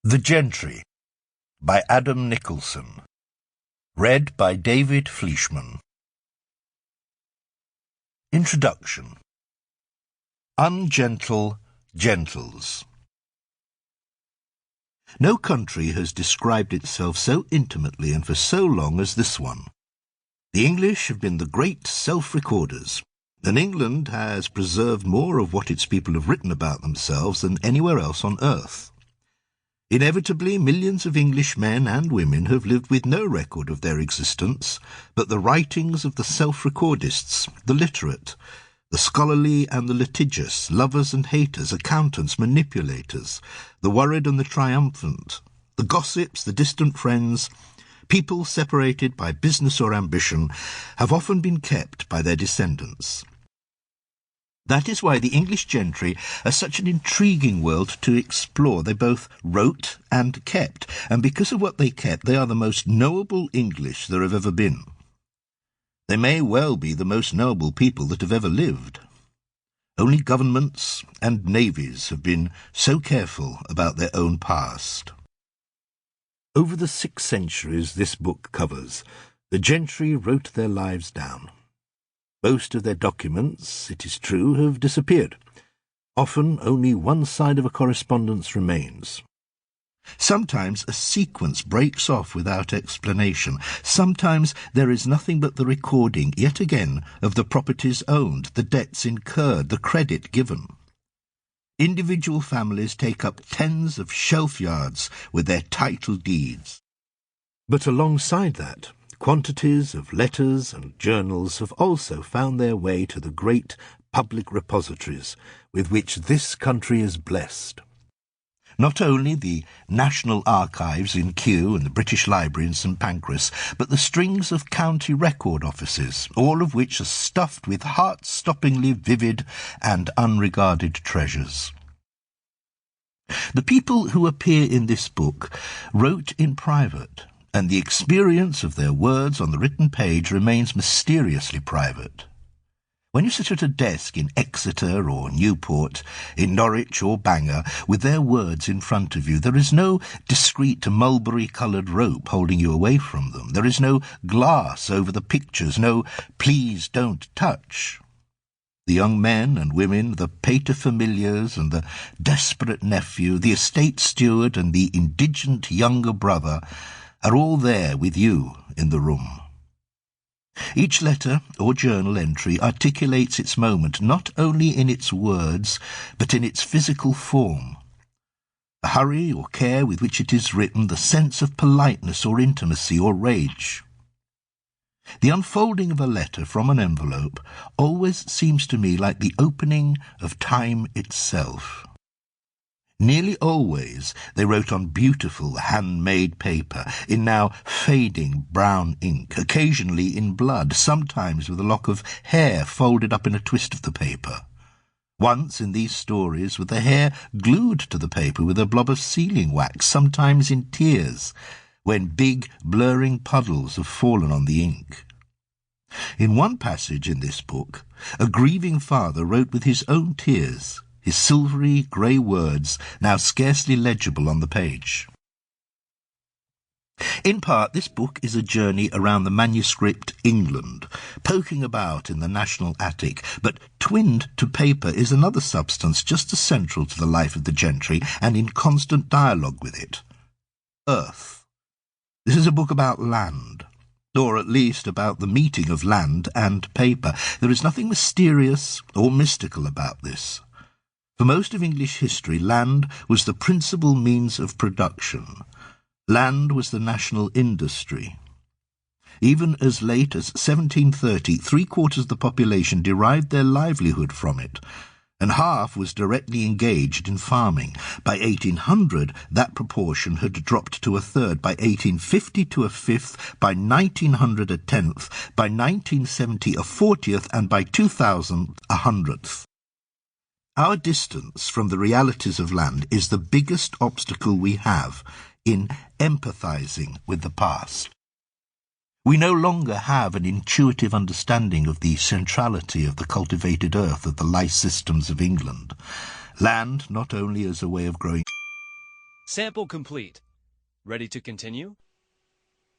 The Gentry by Adam Nicolson. Read by David Fleeshman. Introduction. Ungentle gentles. No country has described itself so intimately and for so long as this one. The English have been the great self-recorders, and England has preserved more of what its people have written about themselves than anywhere else on earth. Inevitably, millions of English men and women have lived with no record of their existence but the writings of the self-recordists, the literate, the scholarly and the litigious, lovers and haters, accountants, manipulators, the worried and the triumphant, the gossips, the distant friends. People separated by business or ambition have often been kept by their descendants. That is why the English gentry are such an intriguing world to explore. They both wrote and kept, and because of what they kept, they are the most knowable English there have ever been. They may well be the most knowable people that have ever lived. Only governments and navies have been so careful about their own past. Over the 6 centuries this book covers, the gentry wrote their lives down. Most of their documents, it is true, have disappeared. Often only one side of a correspondence remains. Sometimes a sequence breaks off without explanation. Sometimes there is nothing but the recording, yet again, of the properties owned, the debts incurred, the credit given. Individual families take up tens of shelf yards with their title deeds. But alongside that, quantities of letters and journals have also found their way to the great public repositories with which this country is blessed. Not only the National Archives in Kew and the British Library in St Pancras, but the strings of county record offices, all of which are stuffed with heart-stoppingly vivid and unregarded treasures. The people who appear in this book wrote in private, and the experience of their words on the written page remains mysteriously private. When you sit at a desk in Exeter or Newport, in Norwich or Bangor, with their words in front of you, there is no discreet mulberry-coloured rope holding you away from them. There is no glass over the pictures, no "please don't touch." The young men and women, the paterfamilias and the desperate nephew, the estate steward and the indigent younger brother are all there with you in the room. Each letter or journal entry articulates its moment not only in its words, but in its physical form. The hurry or care with which it is written, the sense of politeness or intimacy or rage. The unfolding of a letter from an envelope always seems to me like the opening of time itself. Nearly always they wrote on beautiful handmade paper, in now fading brown ink, occasionally in blood, sometimes with a lock of hair folded up in a twist of the paper. Once in these stories with the hair glued to the paper with a blob of sealing wax, sometimes in tears, when big blurring puddles have fallen on the ink. In one passage in this book, a grieving father wrote with his own tears, his silvery grey words now scarcely legible on the page. In part, this book is a journey around the manuscript England, poking about in the national attic, but twinned to paper is another substance just as central to the life of the gentry and in constant dialogue with it. Earth. This is a book about land, or at least about the meeting of land and paper. There is nothing mysterious or mystical about this. For most of English history, land was the principal means of production. Land was the national industry. Even as late as 1730, 3/4 of the population derived their livelihood from it, and half was directly engaged in farming. By 1800, that proportion had dropped to 1/3, by 1850 to 1/5, by 1900 a 10th, by 1970 a 40th, and by 2000 a 100th. Our distance from the realities of land is the biggest obstacle we have in empathizing with the past. We no longer have an intuitive understanding of the centrality of the cultivated earth of the life systems of England. Land not only as a way of growing Sample complete. Ready to continue?